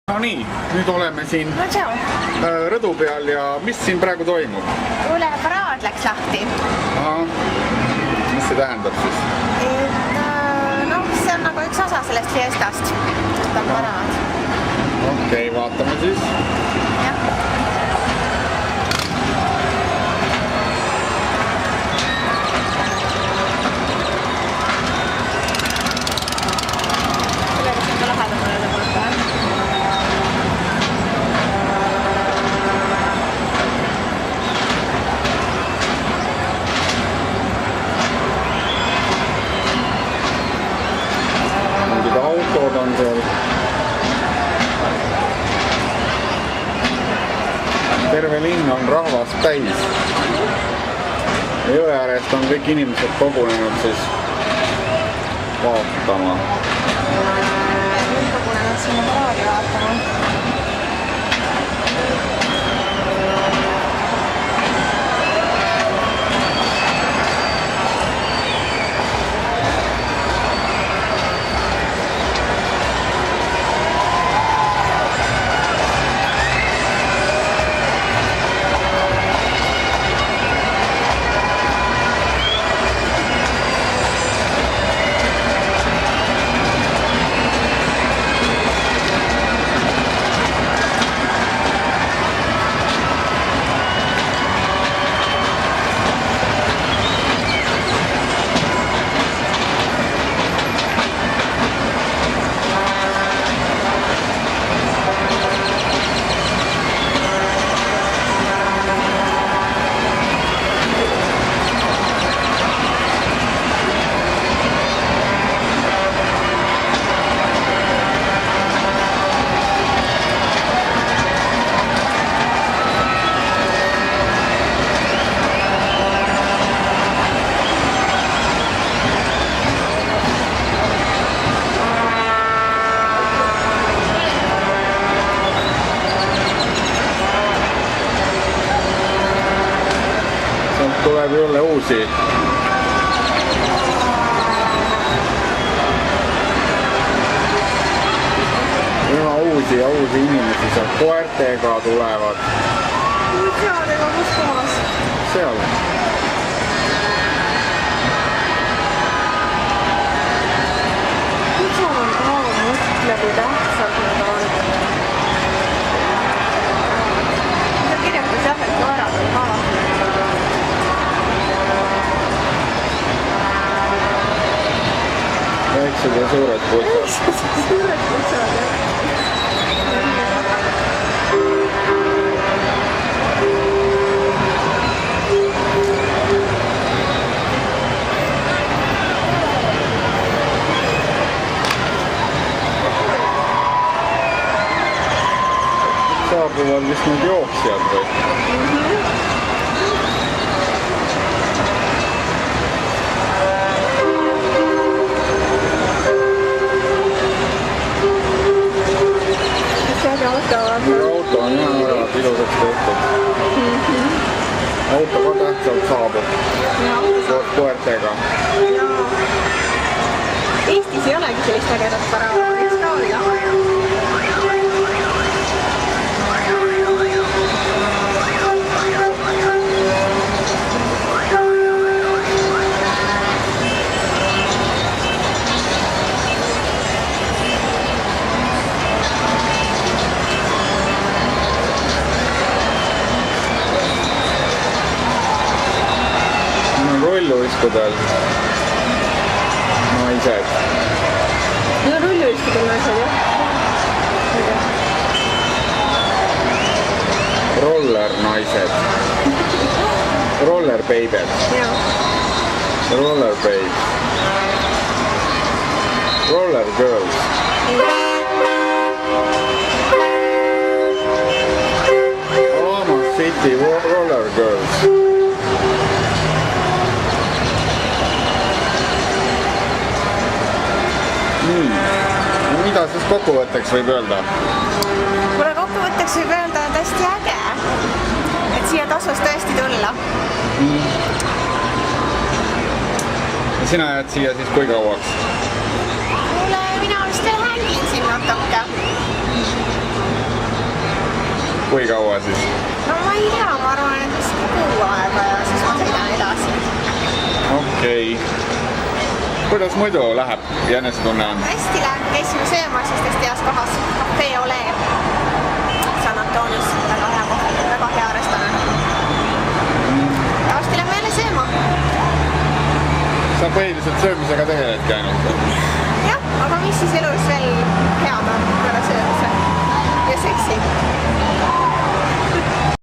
No nii, nüüd oleme siin rõdu peal ja mis siin praegu toimub? Kuule, paraad läks lahti. Mis see tähendab siis? See on nagu üks osa sellest fiestast. Ta on paraad. Okei, vaatame siis. Jah. Sellega siin ka lähedal mõelda mõelda. Autod on seal. Terve linn on rahvast täis. Jõe äärest on kõik inimesed kogunenud siis vaatama. Kogunenud sinna paraadi vaatama. Tuleb jälle uusi. Üha uusi ja uusi inimesi seal koertega tulevad. Seadega kus kohas? Seal. Miks on ka mõtle, kui tähtsad need on? See kirjutas jah, et koerad on ka. Väiksed ja suured putsad. Suured putsad, jah. Saabuvad vist need jooksjad või? Auto on jah ära ilusaks tehtud. Auto ka tähtsalt saabub. Koos koertega. Eestis ei olegi sellist ägedat paraadi, võiks ka olla. Rulluiskudel naised. No rulluiskudel naised, jah. Roller naised. Roller baby'd. Roller babes. Roller girls. Alama City roller girls. Mida siis kokkuvõtteks võib öelda? Kuule, kokkuvõtteks võib öelda, et hästi äge. Et siia tasus tõesti tulla. Sina jääd siia siis kui kauaks? Kuule, mina vist veel hängin siin natuke. kui kaua siis? No ma ei tea, ma arvan, et vist kuu aega ja siis ma sõidan edasi. Okei. Kuidas muidu läheb ja enesetunne on? Hästi läheb, käisime söömas just hästi heas kohas. Café Ole San Antonios, väga hea koht, väga hea restoran. Ja varsti lähme jälle sööma. Sa põhiliselt söömisega tegeledki ainult? Jah, aga mis siis elus veel head on peale söömise ja seksi?